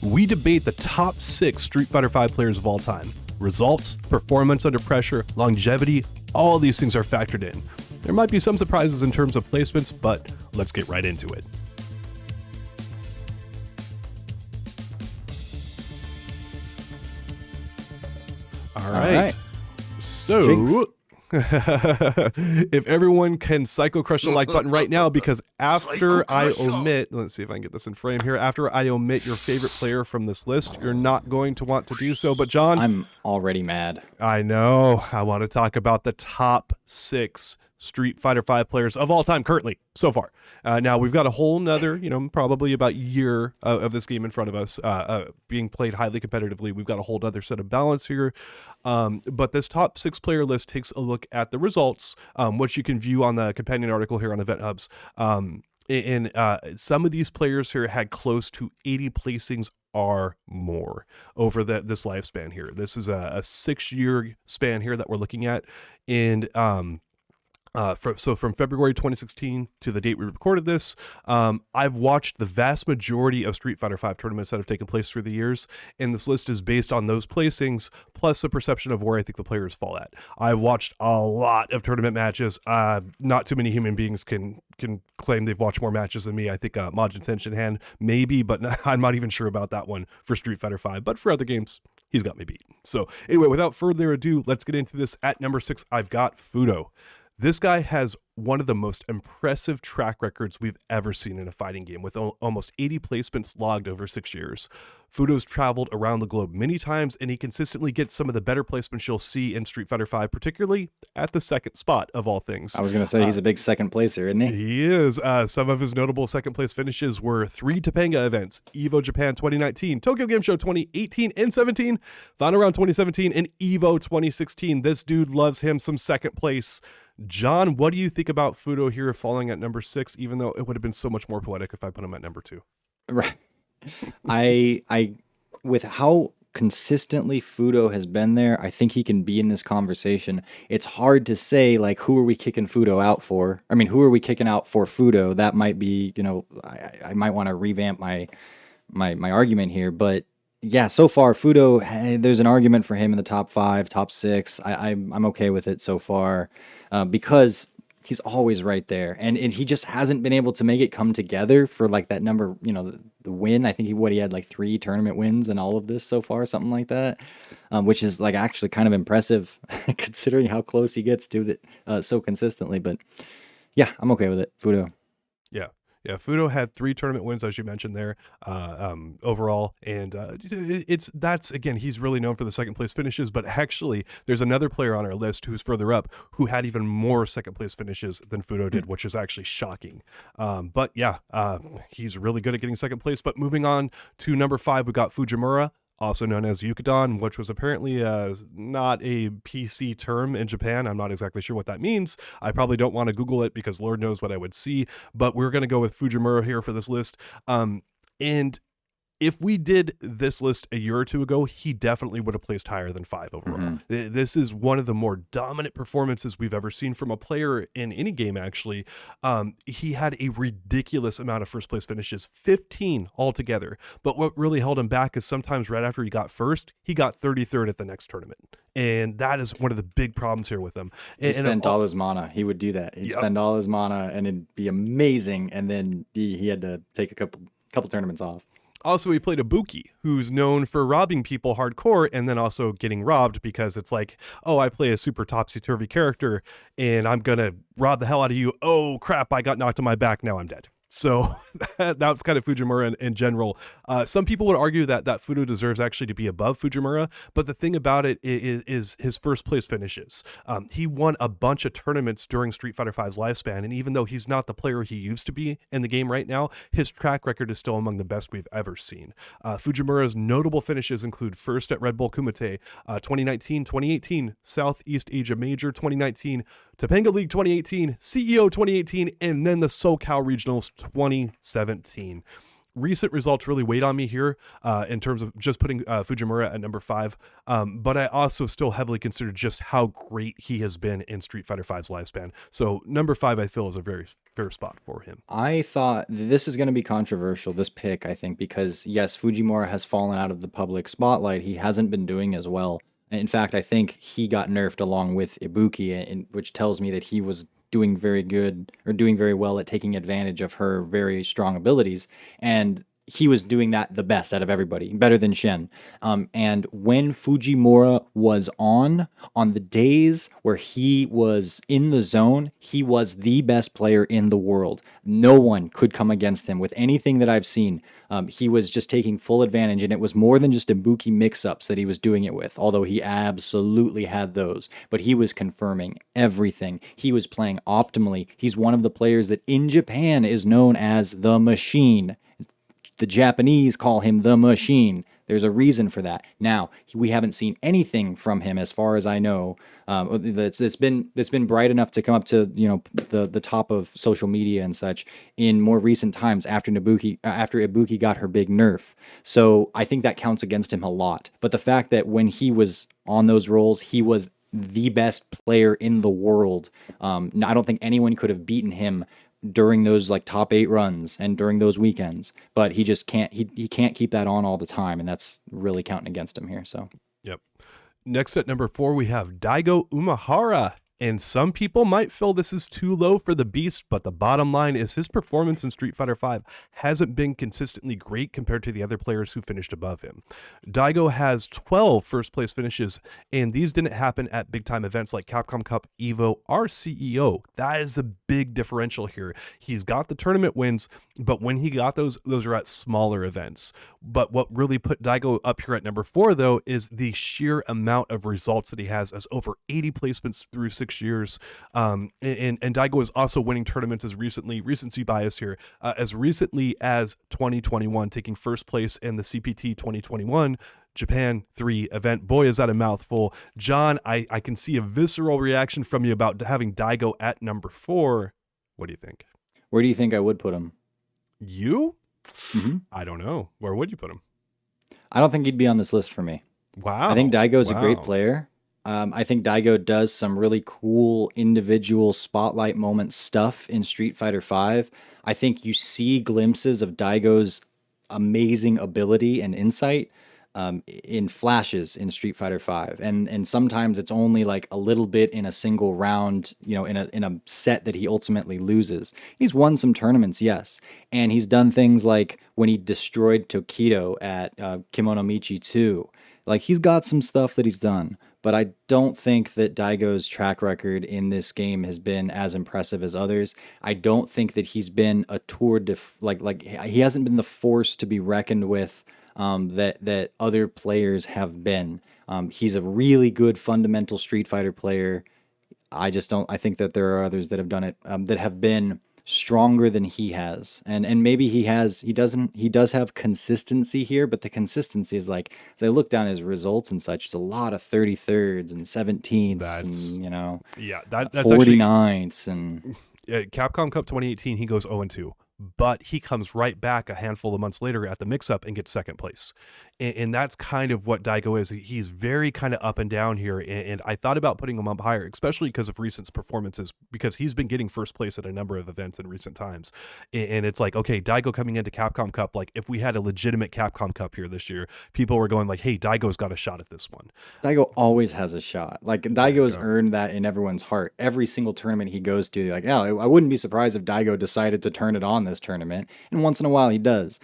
we debate the top 6 Street Fighter V players of all time. Results, performance under pressure, longevity, all these things are factored in. There might be some surprises in terms of placements, but let's get right into it. All right. So, if everyone can psycho crush the like button right now, because after I omit, let's see if I can get this in frame here. After I omit your favorite player from this list, you're not going to want to do so. But John, I'm already mad. I know. I want to talk about the top 6 Street Fighter V players of all time currently, so far. Now, we've got a whole nother, probably about year of this game in front of us, being played highly competitively. We've got a whole other set of balance here. But this top 6 player list takes a look at the results, which you can view on the companion article here on EventHubs. Some of these players here had close to 80 placings or more over this lifespan here. This is a 6-year span here that we're looking at. And from February 2016 to the date we recorded this, I've watched the vast majority of Street Fighter V tournaments that have taken place through the years, and this list is based on those placings plus the perception of where I think the players fall at. I've watched a lot of tournament matches. Not too many human beings can claim they've watched more matches than me. I think Majin Tenshinhan maybe, but I'm not even sure about that one for Street Fighter V. But for other games, he's got me beat. So anyway, without further ado, let's get into this. At number 6, I've got Fuudo. This guy has one of the most impressive track records we've ever seen in a fighting game, with almost 80 placements logged over 6 years. Fuudo's traveled around the globe many times, and he consistently gets some of the better placements you'll see in Street Fighter V, particularly at the second spot of all things. I was going to say he's a big second placer, isn't he? He is. Some of his notable second place finishes were 3 Topanga events: Evo Japan 2019, Tokyo Game Show 2018 and 17, Final Round 2017, and Evo 2016. This dude loves him some second place. John, what do you think about Fuudo here falling at number 6, even though it would have been so much more poetic if I put him at number 2? Right. I with how consistently Fuudo has been there, I think he can be in this conversation. It's hard to say, like, who are we kicking Fuudo out for? I mean, who are we kicking out for Fuudo? That might be, I might want to revamp my argument here, but yeah, so far Fuudo, there's an argument for him in the top 5, top 6. I'm okay with it so far, because he's always right there, and he just hasn't been able to make it come together for like that number, the win. I think he had like 3 tournament wins in all of this so far, something like that, which is like actually kind of impressive considering how close he gets to it so consistently. But yeah, I'm okay with it, Fuudo. Yeah, Fuudo had 3 tournament wins, as you mentioned there, overall, and that's again, he's really known for the second place finishes. But actually, there's another player on our list who's further up who had even more second place finishes than Fuudo did, which is actually shocking. But yeah, he's really good at getting second place. But moving on to number 5, we got Fujimura, also known as Yukidon, which was apparently not a PC term in Japan. I'm not exactly sure what that means. I probably don't want to Google it because Lord knows what I would see, but we're going to go with Fujimura here for this list. And if we did this list a year or 2 ago, he definitely would have placed higher than 5 overall. Mm-hmm. This is one of the more dominant performances we've ever seen from a player in any game, actually. He had a ridiculous amount of first place finishes, 15 altogether. But what really held him back is sometimes right after he got first, he got 33rd at the next tournament. And that is one of the big problems here with him. He spent all his mana. He would do that. He'd spend all his mana, and it'd be amazing. And then he had to take a couple tournaments off. Also, he played Ibuki, who's known for robbing people hardcore and then also getting robbed because it's like, oh, I play a super topsy-turvy character and I'm going to rob the hell out of you. Oh, crap, I got knocked on my back. Now I'm dead. So that's kind of Fujimura in general. Some people would argue that Fuudo deserves actually to be above Fujimura, but the thing about it is his first place finishes. He won a bunch of tournaments during Street Fighter V's lifespan, and even though he's not the player he used to be in the game right now, his track record is still among the best we've ever seen. Fujimura's notable finishes include first at Red Bull Kumite 2019, 2018, Southeast Asia Major 2019, Topanga League 2018, CEO 2018, and then the SoCal Regionals 2017. recent results really weighed on me here in terms of just putting Fujimura at number 5. But I also still heavily consider just how great he has been in Street Fighter V's lifespan. So number 5, I feel, is a very fair spot for him. I thought this is going to be controversial, this pick, I think, because yes, Fujimura has fallen out of the public spotlight. He hasn't been doing as well. In fact, I think he got nerfed along with Ibuki, which tells me that he was doing very good or doing very well at taking advantage of her very strong abilities. And he was doing that the best out of everybody, better than Shen. And when Fujimura was on the days where he was in the zone, he was the best player in the world. No one could come against him with anything that I've seen. He was just taking full advantage, and it was more than just Ibuki mix-ups that he was doing it with, although he absolutely had those. But he was confirming everything. He was playing optimally. He's one of the players that in Japan is known as the Machine. The Japanese call him the Machine. There's a reason for that. Now, we haven't seen anything from him, as far as I know. It's been bright enough to come up to the top of social media and such in more recent times after Ibuki got her big nerf. So I think that counts against him a lot. But the fact that when he was on those roles, he was the best player in the world. I don't think anyone could have beaten him during those like top 8 runs and during those weekends, but he just can't he can't keep that on all the time, and that's really counting against him here. So yep. Next at number 4, we have Daigo Umehara. And some people might feel this is too low for the beast, but the bottom line is his performance in Street Fighter V hasn't been consistently great compared to the other players who finished above him. Daigo has 12 first-place finishes, and these didn't happen at big-time events like Capcom Cup, EVO, or CEO. That is a big differential here. He's got the tournament wins, but when he got those are at smaller events. But what really put Daigo up here at number 4, though, is the sheer amount of results that he has, as over 80 placements through 6 years. And Daigo is also winning tournaments as recency bias here, as recently as 2021, taking first place in the CPT 2021 Japan 3 event. Boy, is that a mouthful. John, I can see a visceral reaction from you about having Daigo at number 4. What do you think? Where do you think I would put him? You? Mm-hmm. I don't know. Where would you put him? I don't think he'd be on this list for me. Wow. I think Daigo's a great player. I think Daigo does some really cool individual spotlight moment stuff in Street Fighter V. I think you see glimpses of Daigo's amazing ability and insight in flashes in Street Fighter V, and sometimes it's only like a little bit in a single round, in a set that he ultimately loses. He's won some tournaments, yes, and he's done things like when he destroyed Tokido at Kimono Michi 2. Like, he's got some stuff that he's done, but I don't think that Daigo's track record in this game has been as impressive as others. I don't think that he's been a he hasn't been the force to be reckoned with that other players have been. He's a really good fundamental Street Fighter player. I think that there are others that have done it, that have been stronger than he has, and maybe he does have consistency here, but the consistency is like, as I look down his results and such, it's a lot of 33rds and 17ths, and that's 49ths, and Capcom Cup 2018 he goes 0-2, but he comes right back a handful of months later at the mix-up and gets second place. And that's kind of what Daigo is. He's very kind of up and down here, and I thought about putting him up higher, especially because of recent performances, because he's been getting first place at a number of events in recent times. And it's like, okay, Daigo coming into Capcom Cup, like if we had a legitimate Capcom Cup here this year, people were going like, hey, Daigo's got a shot at this one. Daigo always has a shot. Like, Daigo's earned that in everyone's heart. Every single tournament he goes to, like, I wouldn't be surprised if Daigo decided to turn it on this tournament, and once in a while he does,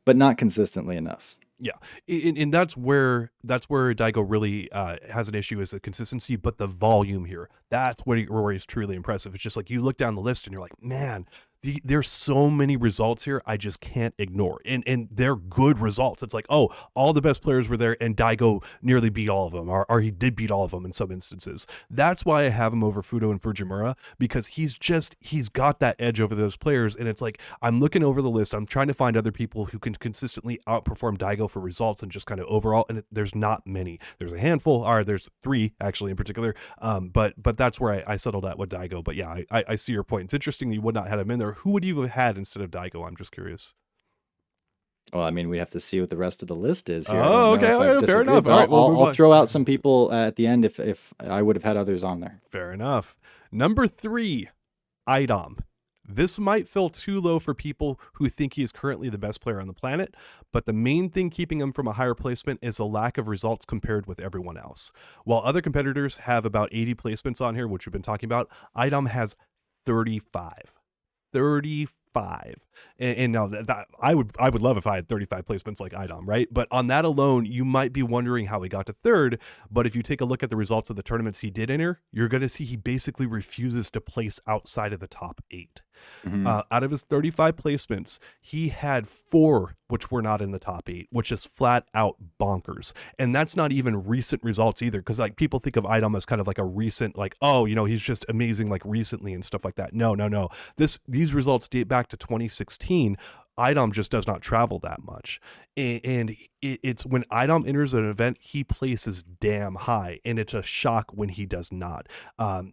but not consistently enough. Yeah, and that's where Daigo really has an issue, is the consistency, but the volume here. That's where he's truly impressive. It's just like you look down the list and you're like, man, there's so many results here I just can't ignore, and they're good results. It's like, oh, all the best players were there, and Daigo nearly beat all of them, or he did beat all of them in some instances. That's why I have him over Fuudo and Fujimura, because he's got that edge over those players. And it's like, I'm looking over the list, I'm trying to find other people who can consistently outperform Daigo for results and just kind of overall, and there's not many. There's a handful, or there's 3 actually in particular, but that's where I settled at with Daigo. But yeah, I see your point. It's interesting that you would not have him in there. Who would you have had instead of Daigo? I'm just curious. Well, I mean, we have to see what the rest of the list is here. I don't Oh, know okay, if I've okay, fair disagreed, enough. but All right, we'll move I'll on. throw out some people at the end if I would have had others on there. Fair enough. Number 3, iDom. This might feel too low for people who think he is currently the best player on the planet, but the main thing keeping him from a higher placement is a lack of results compared with everyone else. While other competitors have about 80 placements on here, which we've been talking about, iDom has 35. 35. And now that I would love if I had 35 placements like iDom, right? But on that alone, you might be wondering how he got to third. But if you take a look at the results of the tournaments he did enter, you're going to see he basically refuses to place outside of the top 8. Out of his 35 placements, he had 4 which were not in the top 8, which is flat out bonkers. And that's not even recent results either, because like people think of iDom as kind of like a recent, like, oh, you know, he's just amazing like recently and stuff like that. No. These results date back to 2016. iDom just does not travel that much. And it's when iDom enters an event, he places damn high, and it's a shock when he does not.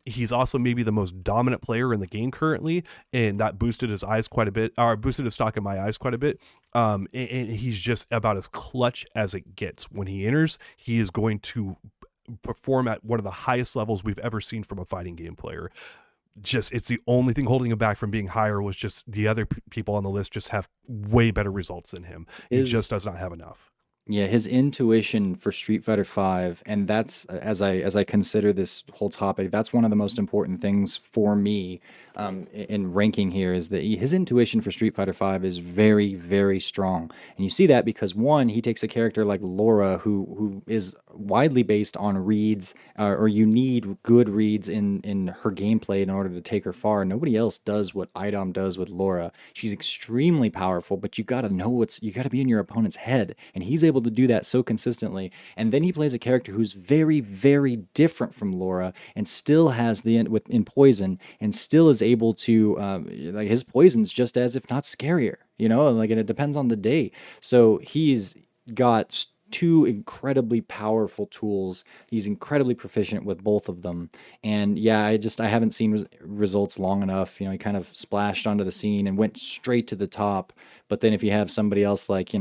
He's also maybe the most dominant player in the game currently, and that boosted his eyes quite a bit, or boosted his stock in my eyes quite a bit. And he's just about as clutch as it gets. When he enters, he is going to perform at one of the highest levels we've ever seen from a fighting game player. Just it's the only thing holding him back from being higher was just the other people on the list just have way better results than him. He just does not have enough. Yeah, his intuition for Street Fighter V, and that's as I consider this whole topic, that's one of the most important things for me in ranking here is that his intuition for Street Fighter V is very, very strong, and you see that because one, he takes a character like Laura, who is widely based on reads, or you need good reads in her gameplay in order to take her far. Nobody else does what iDom does with Laura. She's extremely powerful, but you got to be in your opponent's head, and he's able to do that so consistently. And then he plays a character who's very, very different from Laura, and still has in poison, and still is able to like his poison's just as if not scarier, like, and it depends on the day. So he's got 2 incredibly powerful tools. He's incredibly proficient with both of them. And yeah, I haven't seen results long enough. He kind of splashed onto the scene and went straight to the top. But then if you have somebody else like,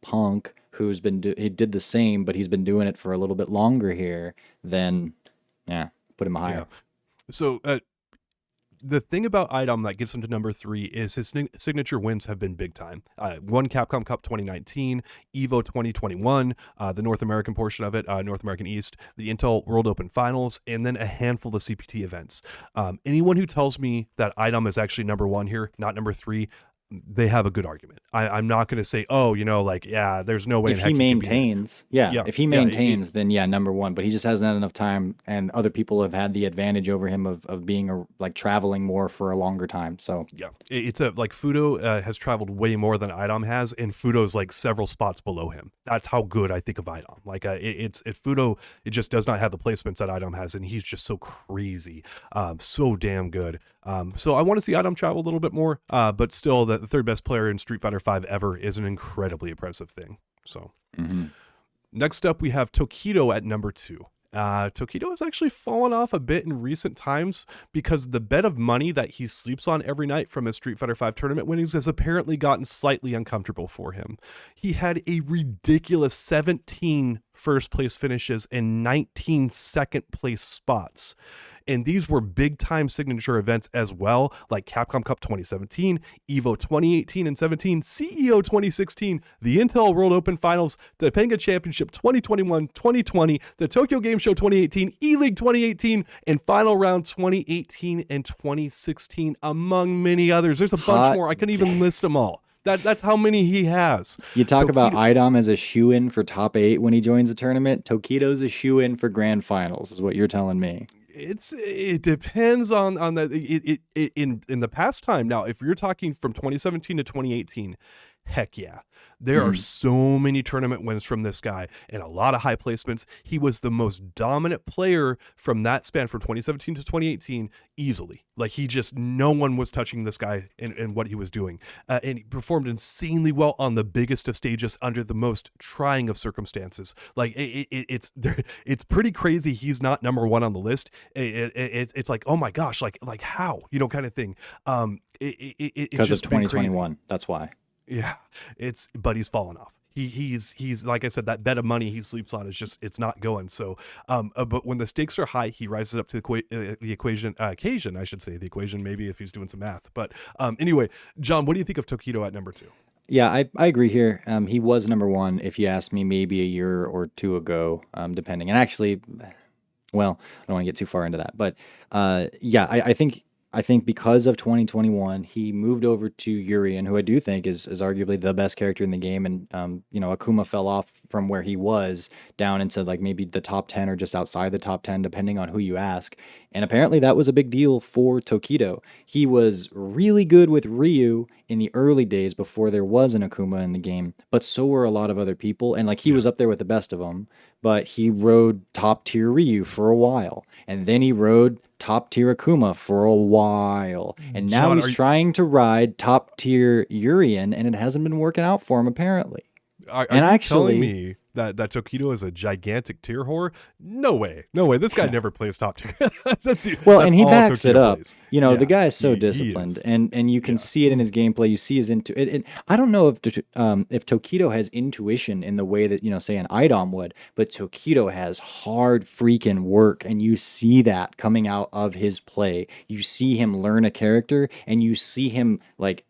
Punk, who's he did the same, but he's been doing it for a little bit longer here, then yeah, put him higher. Yeah. So the thing about iDom that gets him to number 3 is his signature wins have been big time. Won Capcom Cup 2019, EVO 2021, the North American portion of it, North American East, the Intel World Open Finals, and then a handful of CPT events. Anyone who tells me that iDom is actually number 1 here, not number 3, they have a good argument. I'm not going to say, there's no way. If he maintains, then number 1. But he just hasn't had enough time, and other people have had the advantage over him of being traveling more for a longer time. So yeah, it's like Fuudo has traveled way more than iDom has, and Fuudo's like several spots below him. That's how good I think of iDom. Like Fuudo, it just does not have the placements that iDom has, and he's just so crazy, so damn good. So I want to see iDom travel a little bit more, but still, the third best player in Street Fighter V ever is an incredibly impressive thing. So next up, we have Tokido at number 2. Tokido has actually fallen off a bit in recent times because the bed of money that he sleeps on every night from his Street Fighter V tournament winnings has apparently gotten slightly uncomfortable for him. He had a ridiculous 17 first place finishes and 19 second place spots. And these were big time signature events as well, like Capcom Cup 2017, EVO 2018 and 17, CEO 2016, the Intel World Open Finals, the Penga Championship 2021, 2020, the Tokyo Game Show 2018, E-League 2018, and Final Round 2018 and 2016, among many others. There's a bunch more. I couldn't even list them all. That's how many he has. You talk about iDom as a shoe-in for top 8 when he joins the tournament. Tokido's a shoe-in for grand finals, is what you're telling me. It depends on the in the past time. Now, if you're talking from 2017 to 2018, heck yeah. There are so many tournament wins from this guy and a lot of high placements. He was the most dominant player from that span from 2017 to 2018 easily. Like no one was touching this guy and what he was doing. And he performed insanely well on the biggest of stages under the most trying of circumstances. Like it's pretty crazy. He's not number 1 on the list. It's like, oh my gosh, like how, kind of thing. Because of 2021. That's why. Yeah, but he's fallen off. He's like I said, that bed of money he sleeps on is just it's not going. So, but when the stakes are high, he rises up to the equation occasion. I should say the equation, maybe if he's doing some math. But anyway, John, what do you think of Tokido at number 2? Yeah, I agree here. He was number one if you asked me maybe a year or two ago, depending. And actually, well, I don't want to get too far into that, but yeah, I think because of 2021, he moved over to Urian, who I do think is arguably the best character in the game, and Akuma fell off from where he was down into like maybe the top 10 or just outside the top 10, depending on who you ask. And apparently that was a big deal for Tokido. He was really good with Ryu in the early days before there was an Akuma in the game, but so were a lot of other people, and like he was up there with the best of them. But he rode top tier Ryu for a while, and then he rode top tier Akuma for a while, and now John, he's trying to ride top tier Urian, and it hasn't been working out for him apparently. are And you telling actually, me that Tokido is a gigantic tier whore? No way, no way. This guy never plays top tier. that's well, that's and he all backs it Tokido up. plays. The Yeah, guy is so he disciplined, is. and you can see it in his gameplay. You see his I don't know if Tokido has intuition in the way that say an iDom would, but Tokido has hard freaking work, and you see that coming out of his play. You see him learn a character, and you see him like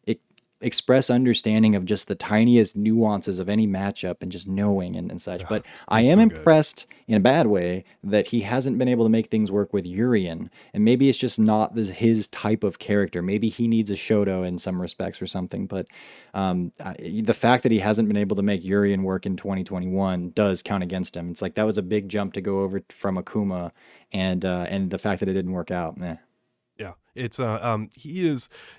express understanding of just the tiniest nuances of any matchup and just knowing and such. But I He's am so good. impressed in a bad way that he hasn't been able to make things work with Urian. And maybe it's just not his type of character. Maybe he needs a Shoto in some respects or something. But the fact that he hasn't been able to make Urian work in 2021 does count against him. It's like that was a big jump to go over from Akuma, and the fact that it didn't work out. Yeah, it's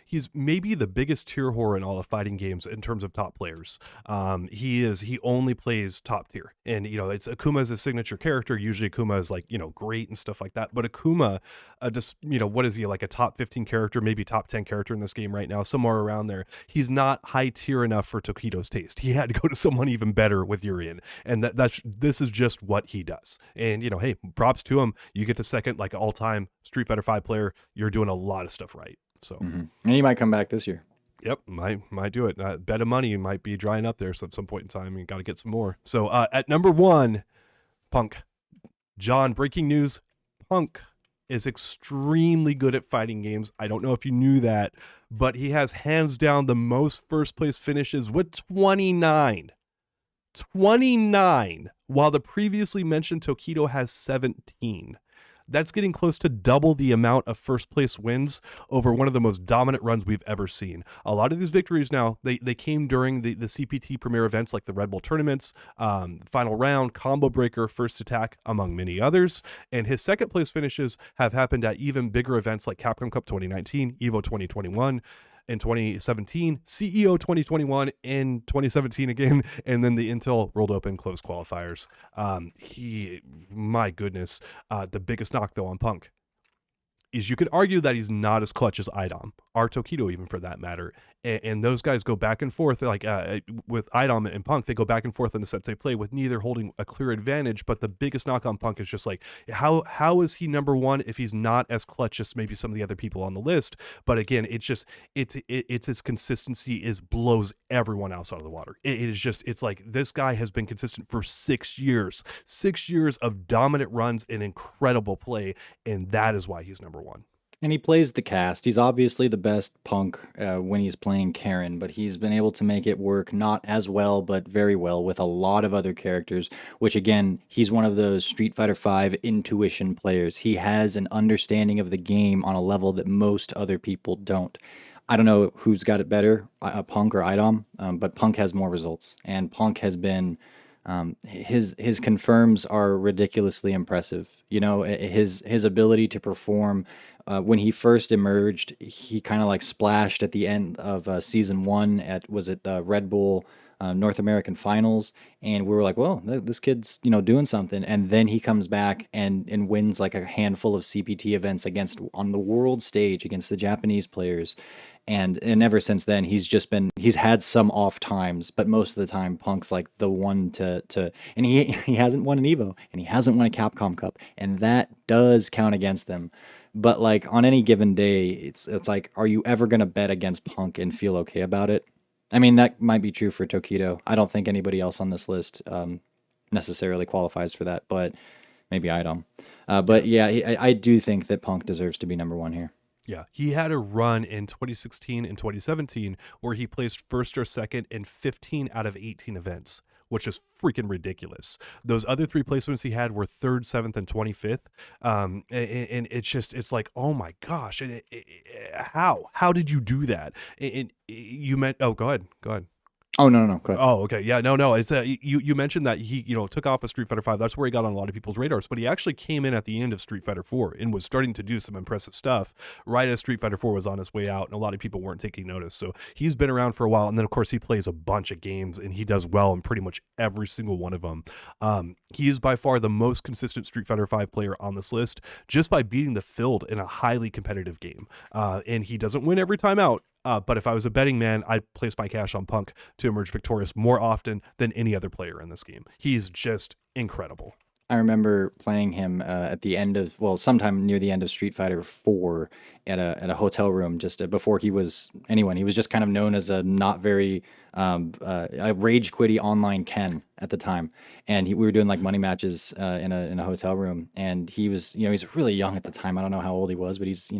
he's maybe the biggest tier whore in all of fighting games in terms of top players. He only plays top tier, and it's Akuma is his signature character. Usually Akuma is like great and stuff like that, but Akuma, just what is he, like a top 15 character, maybe top 10 character in this game right now, somewhere around there. He's not high tier enough for Tokido's taste. He had to go to someone even better with Urian, and this is just what he does. And hey, props to him. You get to second like all time Street Fighter 5 player. You're doing a lot of stuff right. So, And he might come back this year. yep, might do it. Bet of money might be drying up there at some point in time. You got to get some more. So, at number 1, Punk. John, breaking news: Punk is extremely good at fighting games. I don't know if you knew that, but he has hands down the most first place finishes with 29. 29, while the previously mentioned Tokido has 17. That's getting close to double the amount of first place wins over one of the most dominant runs we've ever seen. A lot of these victories now, they came during the CPT premier events like the Red Bull tournaments, final round, combo breaker, first attack, among many others. And his second place finishes have happened at even bigger events like Capcom Cup 2019, EVO 2021, in 2017, CEO 2021 in 2017 again, and then the Intel World Open closed qualifiers. My goodness, the biggest knock though on Punk is you could argue that he's not as clutch as iDom, or Tokido even for that matter. And those guys go back and forth, like with iDom and Punk, they go back and forth in the sets they play with neither holding a clear advantage. But the biggest knock on Punk is just like, how is he number one if he's not as clutch as maybe some of the other people on the list? But again, it's his consistency blows everyone else out of the water. It's like this guy has been consistent for 6 years, 6 years of dominant runs and incredible play, and that is why he's number one. And he plays the cast. He's obviously the best Punk when he's playing Karen, but he's been able to make it work not as well, but very well with a lot of other characters, which again, he's one of those Street Fighter V intuition players. He has an understanding of the game on a level that most other people don't. I don't know who's got it better, Punk or iDom, but Punk has more results. And Punk has been... his confirms are ridiculously impressive. His ability to perform when he first emerged, he kind of like splashed at the end of season 1 at the Red Bull North American Finals, and we were like, well, this kid's doing something. And then he comes back and wins like a handful of CPT events on the world stage against the Japanese players. And ever since then, he's had some off times, but most of the time, Punk's like the one to and he hasn't won an Evo, and he hasn't won a Capcom Cup, and that does count against them. But like on any given day, it's like, are you ever gonna bet against Punk and feel okay about it? I mean, that might be true for Tokido. I don't think anybody else on this list necessarily qualifies for that, but maybe iDom. Yeah. But yeah, I do think that Punk deserves to be number one here. Yeah, he had a run in 2016 and 2017 where he placed first or second in 15 out of 18 events, which is freaking ridiculous. Those other three placements he had were third, seventh, and 25th. And it's like, oh my gosh, and how did you do that? And you meant, oh, go ahead. Oh, no, go ahead. Oh, okay. Yeah, no. It's you mentioned that he took off of Street Fighter 5. That's where he got on a lot of people's radars. But he actually came in at the end of Street Fighter 4 and was starting to do some impressive stuff right as Street Fighter 4 was on its way out, and a lot of people weren't taking notice. So he's been around for a while, and then of course he plays a bunch of games and he does well in pretty much every single one of them. He is by far the most consistent Street Fighter 5 player on this list, just by beating the field in a highly competitive game. And he doesn't win every time out. But if I was a betting man, I'd place my cash on Punk to emerge victorious more often than any other player in this game. He's just incredible. I remember playing him at the end of, well, sometime near the end of Street Fighter 4 at a hotel room just before he was anyone. He was just kind of known as a not very a rage quitty online Ken at the time, and we were doing like money matches in a hotel room, and he was he's really young at the time. I don't know how old he was, but he's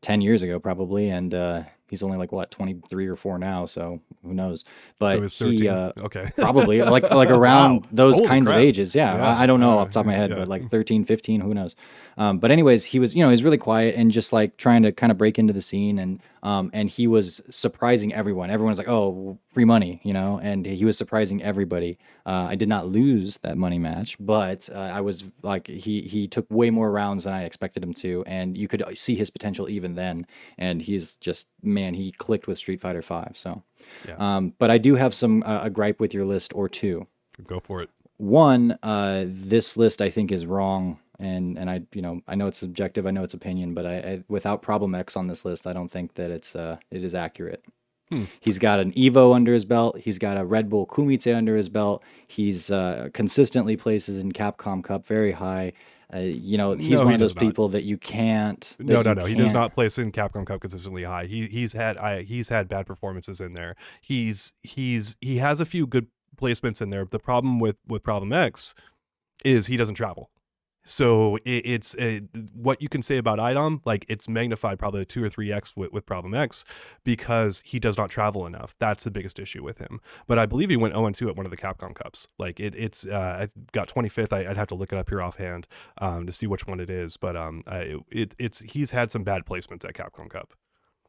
10 years ago probably, and he's only like what 23 or 4 now, so who knows. But So he's 13. he Okay. probably like around Wow. those Holy kinds crap. of ages. Yeah, Yeah. I don't know off the top of my head, Yeah. but like 13, 15, who knows. But anyways, he was he's really quiet and just like trying to kind of break into the scene, and he was surprising everyone. Everyone's like, oh, free money, and he was surprising everybody. I did not lose that money match, but I was like, he took way more rounds than I expected him to, and you could see his potential even then. And he's just, man, he clicked with Street Fighter 5. So, Yeah. but I do have some a gripe with your list or two. Go for it. One, this list I think is wrong, and I I know it's subjective, I know it's opinion, but I without Problem X on this list, I don't think that it is accurate. He's got an Evo under his belt. He's got a Red Bull Kumite under his belt. He's consistently places in Capcom Cup very high. He's No, one he of those does not. people that you can't. No. That you He does can't- not place in Capcom Cup consistently high. He's had bad performances in there. He has a few good placements in there. The problem with Problem X is he doesn't travel. So it's what you can say about iDom, like it's magnified probably 2 or 3x with Problem X because he does not travel enough. That's the biggest issue with him. But I believe he went 0-2 at one of the Capcom Cups. Like I got 25th. I'd have to look it up here offhand to see which one it is. But he's had some bad placements at Capcom Cup.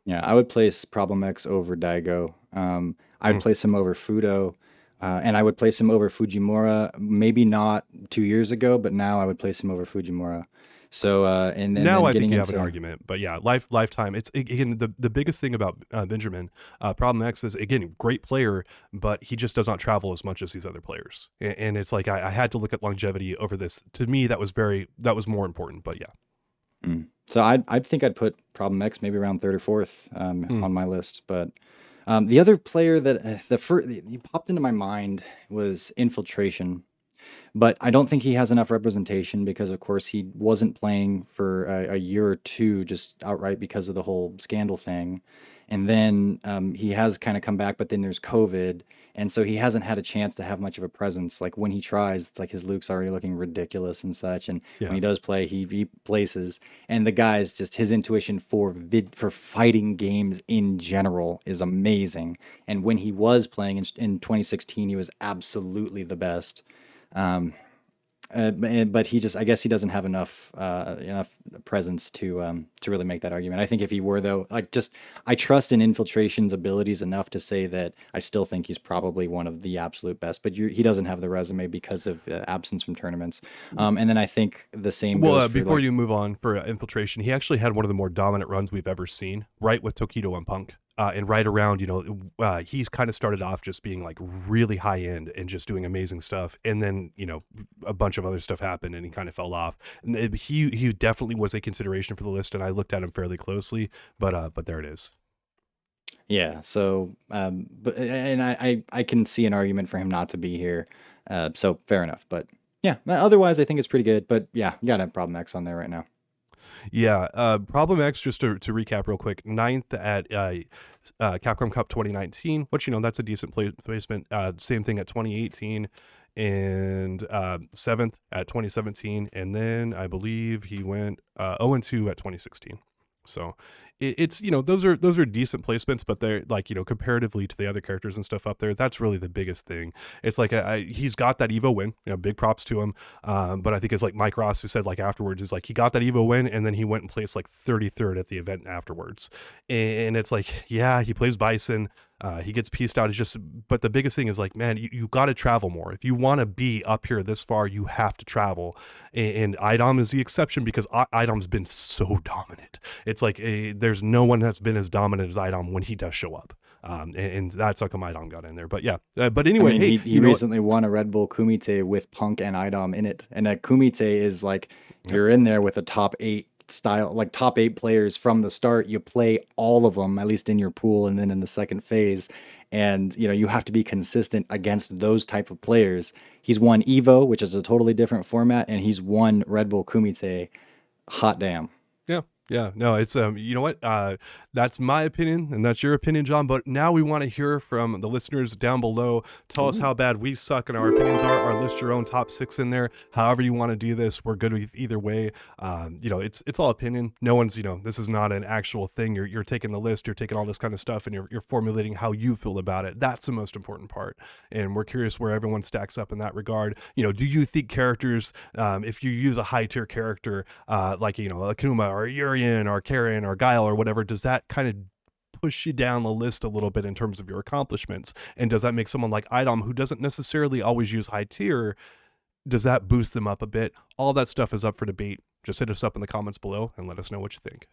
Yeah, I would place Problem X over Daigo. I would place him over Fuudo. And I would place him over Fujimura, maybe not 2 years ago, but now I would place him over Fujimura. So, and Now then I think getting you have an into- argument, but yeah, lifetime. It's again the biggest thing about Benjamin Problem X is again great player, but he just does not travel as much as these other players, and it's like I had to look at longevity over this. To me, that was more important. But yeah, So I think I'd put Problem X maybe around third or fourth on my list. But the other player that he popped into my mind was Infiltration. But I don't think he has enough representation because, of course, he wasn't playing for a year or two just outright because of the whole scandal thing. And then he has kind of come back, but then there's COVID. And so he hasn't had a chance to have much of a presence. Like when he tries, it's like his Luke's already looking ridiculous and such. And Yeah. when he does play, he places. And the guy's just his intuition for fighting games in general is amazing. And when he was playing in 2016, he was absolutely the best. But I guess he doesn't have enough presence to really make that argument. I think if he were though, I trust in Infiltration's abilities enough to say that I still think he's probably one of the absolute best. But he doesn't have the resume because of absence from tournaments. And then I think the same. well, goes for, before like, you move on for Infiltration, he actually had one of the more dominant runs we've ever seen, right with Tokido and Punk. And right around, he's kind of started off just being like really high end and just doing amazing stuff. And then, a bunch of other stuff happened and he kind of fell off. And he definitely was a consideration for the list. And I looked at him fairly closely, but there it is. Yeah. So, I can see an argument for him not to be here. So fair enough. But yeah, otherwise I think it's pretty good. But yeah, you got to have Problem X on there right now. Yeah, Problem X, just to recap real quick, ninth at Capcom Cup 2019, which, that's a decent placement. Same thing at 2018, and seventh at 2017, and then I believe he went 0-2 at 2016. So it's those are decent placements, but they're like comparatively to the other characters and stuff up there, that's really the biggest thing. It's like he's got that Evo win, big props to him. But I think it's like Mike Ross who said like afterwards is like he got that Evo win and then he went and placed like 33rd at the event afterwards, and it's like yeah, he plays Bison. He gets pieced out. It's just, but the biggest thing is like, man, you got to travel more. If you want to be up here this far, you have to travel. And iDom is the exception because iDom's been so dominant. It's like there's no one that's been as dominant as iDom when he does show up. And that's how come iDom got in there. But yeah, but anyway, I mean, he recently won a Red Bull Kumite with Punk and iDom in it. And a Kumite is like, you're in there with a top 8 style, like top 8 players from the start. You play all of them, at least in your pool, and then in the second phase. And you have to be consistent against those type of players. He's won Evo, which is a totally different format, and he's won Red Bull Kumite. Hot damn. Yeah, no, it's you know what? That's my opinion, and that's your opinion, John. But now we want to hear from the listeners down below. Tell us how bad we suck and our opinions are, or list your own top 6 in there. However you want to do this, we're good with either way. It's all opinion. No one's, this is not an actual thing. You're taking the list, you're taking all this kind of stuff, and you're formulating how you feel about it. That's the most important part, and we're curious where everyone stacks up in that regard. Do you think characters, if you use a high tier character, like Akuma or Yuri or Karen or Guile or whatever, does that kind of push you down the list a little bit in terms of your accomplishments? And does that make someone like iDom, who doesn't necessarily always use high tier, does that boost them up a bit? All that stuff is up for debate. Just hit us up in the comments below and let us know what you think.